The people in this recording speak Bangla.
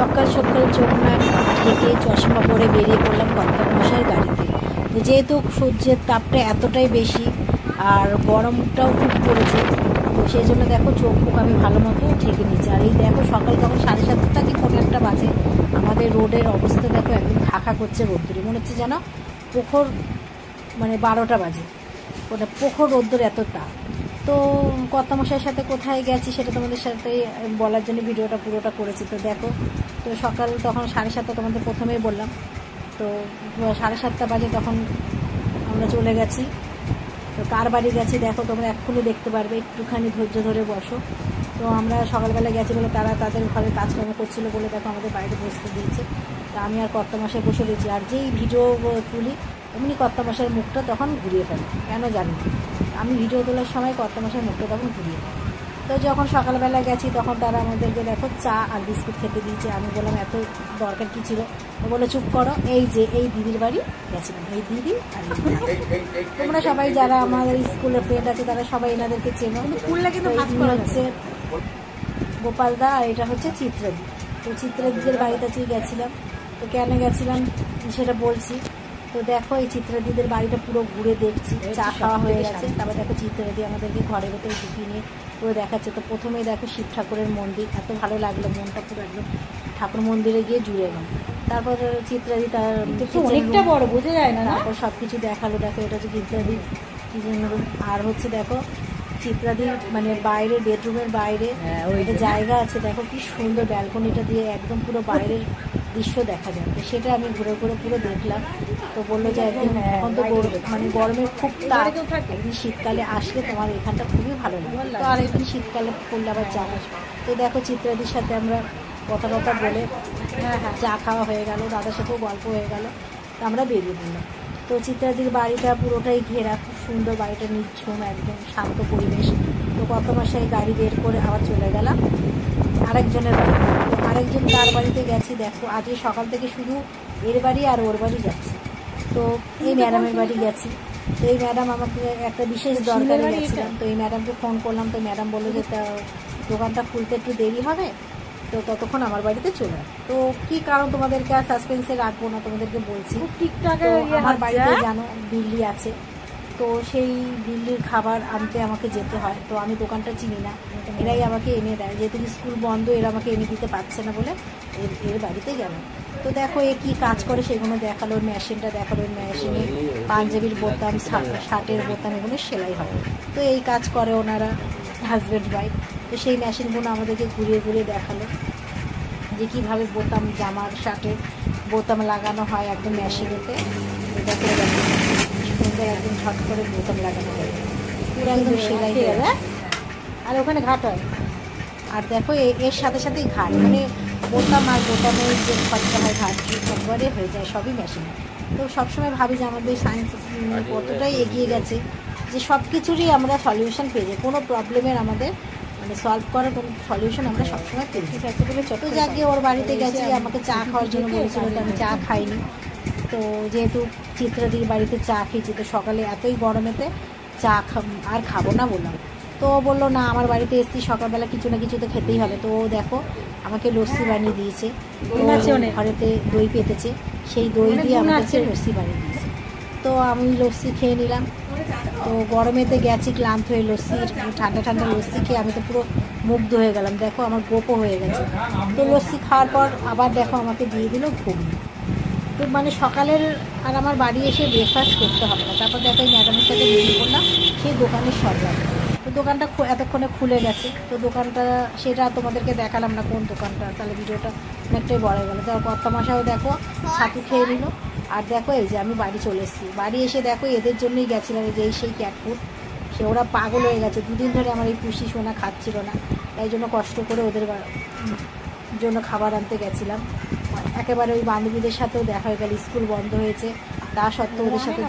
সকাল সকাল চোখ নাক ঢেকে চশমা পরে বেরিয়ে পড়লাম কর্তামশাইয়ের গাড়িতে। তো যেহেতু সূর্যের তাপটা এতটাই বেশি আর গরমটাও খুব পড়েছে, তো সেই জন্য দেখো চোখ মুখ আমি ভালো মতো ঢেকে নিচ্ছি। আর এই দেখো সকাল তখন 7:30 কি 1:15 বাজে, আমাদের রোডের অবস্থা দেখো একদম খাখা করছে রোদ্দুরে, মনে হচ্ছে যেন পোখর মানে 12টা বাজে, ওটা পোখর রোদ্দুর এতটা। তো কর্তামশাইয়ের সাথে কোথায় গেছি সেটা তোমাদের সাথে বলার জন্য ভিডিওটা পুরোটা করেছি। তো দেখো, তো সকাল তখন 7:30 তোমাদের প্রথমেই বললাম, তো 7:30 বাজে তখন আমরা চলে গেছি। তো কার বাড়ি গেছি দেখো তোমরা এক্ষুনি দেখতে পারবে, একটুখানি ধৈর্য ধরে বসো। তো আমরা সকালবেলা গেছি বলে তারা তাদের ঘরে কাজকর্ম করছিল বলে দেখো আমাদের বাইরে বসতে দিয়েছে। তো আমি আর কর্তামশাই বসে রয়েছি, আর যেই ভিডিও তুলি এমনি কর্তামশাইয়ের মুখটা তখন ঘুরিয়ে ফেলে, কেন জানি আমি ভিডিও তোলার সময় কর্তামশাইয়ের মুখটা তখন ঘুরিয়ে ফেলে। তো যখন সকালবেলা গেছি তখন তারা আমাদেরকে দেখো চা আর বিস্কুট খেতে দিয়েছে। আমি বললাম এত দরকার কী ছিল, ও বলে চুপ করো, এই যে এই দিদির বাড়ি গেছিলাম, এই দিদি আর তোমরা সবাই যারা আমাদের স্কুলের ফ্রেন্ড আছে তারা সবাই এনাদেরকে চেনো। হচ্ছে গোপালদা আর এটা হচ্ছে চিত্রাদি। তো চিত্রাদিদের বাড়িতে গেছিলাম। তো কেন গেছিলাম সেটা বলছি। তো দেখো এই চিত্রাদিদের বাড়িটা পুরো ঘুরে দেখছি, চা খাওয়া হয়ে গেছে। তারপর দেখো চিত্রাদি আমাদেরকে ঘরের ভেতরে ঢুকিয়ে নিয়ে পুরো দেখাচ্ছে। তো প্রথমেই দেখো শিব ঠাকুরের মন্দির, এত ভালো লাগলো, মনটা পুরো একদম ঠাকুর মন্দিরে গিয়ে জুড়ে গেল। তারপর চিত্রাদি তার অনেকটা বড়, বোঝা যায় না, তারপর সব কিছু দেখালো। দেখো এটা হচ্ছে চিত্রাদি কিচেন রুম। আর হচ্ছে দেখো চিত্রাদি মানে বাইরে বেডরুমের বাইরে একটা জায়গা আছে, দেখো কি সুন্দর ব্যালকনিটা দিয়ে একদম পুরো বাইরের দৃশ্য দেখা যায়। তো সেটা আমি ঘুরে ঘুরে পুরো দেখলাম। তো বললো যে একদিন এখন তো মানে গরমের খুব তাপ, একদিন শীতকালে আসলে তোমার এখানটা খুবই ভালো লাগে। তো আর একদিন শীতকালে করলে আবার যাবো। তো দেখো চিত্রাদির সাথে আমরা কথা বলে চা খাওয়া হয়ে গেল, দাদার সাথেও গল্প হয়ে গেল। তো আমরা বেরিয়ে পড়লাম। তো চিত্রাদির বাড়িটা পুরোটাই ঘেরা, খুব সুন্দর বাড়িটা, নিঝুম একদম শান্ত পরিবেশ। তো কর্তামশাই গাড়ি বের করে আবার চলে গেলাম আরেকজনের বাড়ি। তো আরেকজন তার বাড়িতে গেছি। দেখো আজকে সকাল থেকে শুধু এর বাড়ি আর ওর বাড়ি যাচ্ছি। তো এই ম্যাডামের বাড়ি গেছি। তো এই ম্যাডাম আমাকে একটা বিশেষ দরকারে গেছিলাম। তো এই ম্যাডামকে ফোন করলাম। তো ম্যাডাম বললো যে দোকানটা খুলতে একটু দেরি হবে, তো ততক্ষণ আমার বাড়িতে চলে আসে। তো কি কারণ তোমাদেরকে আর সাসপেন্সে রাখবো না, তোমাদেরকে বলছি। আমার বাড়িতে জানো দিল্লি আছে, তো সেই দিল্লির খাবার আনতে আমাকে যেতে হয়। তো আমি দোকানটা চিনি না, এরাই আমাকে এনে দেয়, যেহেতু স্কুল বন্ধ এরা আমাকে এনে দিতে পারছে না বলে এর বাড়িতে গেল। তো দেখো এ কী কাজ করে সেগুলো দেখালো, মেশিনটা দেখালো, মেশিনে পাঞ্জাবির বোতাম, শার্টের বোতাম এগুলো সেলাই হয়। তো এই কাজ করে ওনারা হাজব্যান্ড ওয়াইফ। তো সেই মেশিনগুলো আমাদেরকে ঘুরিয়ে ঘুরিয়ে দেখালো যে কীভাবে বোতাম, জামার শার্টের বোতাম লাগানো হয় একদম মেশিনেতে। দেখো সুন্দর একদম ঝট করে বোতাম লাগানো হয়, পুরো একদম সেলাই হয়ে যায়। আর ওখানে ঘাট হয়। আর দেখো এর সাথে সাথেই ঘাট, মানে বোতাম আর বোতামের যে খরচা হয় ঘাট একবারে হয়ে যায়, সবই মেশিনে। তো সবসময় ভাবি যে আমাদের সায়েন্স কতটাই এগিয়ে গেছে যে সব কিছুরই আমরা সলিউশন পেয়ে যাই, কোনো প্রবলেমের আমাদের মানে সলভ করার কোনো সলিউশন আমরা সবসময় পেয়ে যাই। তো যাকে ওর বাড়িতে গেছি, আমাকে চা খাওয়ার জন্য বলেছিল, তো আমি চা খাইনি। তো যেহেতু চিত্রাদির বাড়িতে চা খেয়েছি, তো সকালে এতই গরমেতে চা আর খাবো না বললাম। তো ও বললো না, আমার বাড়িতে এসেছি সকালবেলা কিছু না কিছু তো খেতেই হবে। তো ও দেখো আমাকে লস্যি বানিয়ে দিয়েছে, ঘরেতে দই পেতেছে, সেই দই দিয়ে আমাকে লস্যি বানিয়ে দিয়েছে। তো আমি লস্যি খেয়ে নিলাম। তো গরমেতে গেছি ক্লান্ত হয়ে, লস্যি ঠান্ডা ঠান্ডা লস্যি খেয়ে আমি তো পুরো মুগ্ধ হয়ে গেলাম। দেখো আমার গোপও হয়ে গেছে। তো লস্যি খাওয়ার পর আবার দেখো আমাকে দিয়ে দিল ঘুগনি। তো মানে সকালের আর আমার বাড়ি এসে ব্রেকফাস্ট করতে হবে না। তারপর দেখো এই ম্যাডামের সাথে বেরিয়ে পড়লাম সেই দোকানের সরকার। তো দোকানটা এতক্ষণে খুলে গেছে। তো দোকানটা সেটা তোমাদেরকে দেখালাম না কোন দোকানটা, তাহলে ভিডিওটা অনেকটাই বড় গেলো। তারপর কর্তামশাইও দেখো ছাতু খেয়ে নিল। আর দেখো এই যে আমি বাড়ি চলে এসেছি। বাড়ি এসে দেখো এদের জন্যই গেছিলাম, যে সেই ক্যাট ফুড, সে ওরা পাগল হয়ে গেছে, দুদিন ধরে আমার এই পুষি সোনা খাচ্ছিল না, তাই জন্য কষ্ট করে ওদের জন্য খাবার আনতে গেছিলাম। একেবারে ওই বান্ধবীদের সাথেও দেখা হয়ে গেল, স্কুল বন্ধ হয়েছে তা সত্ত্বেও ওদের সাথে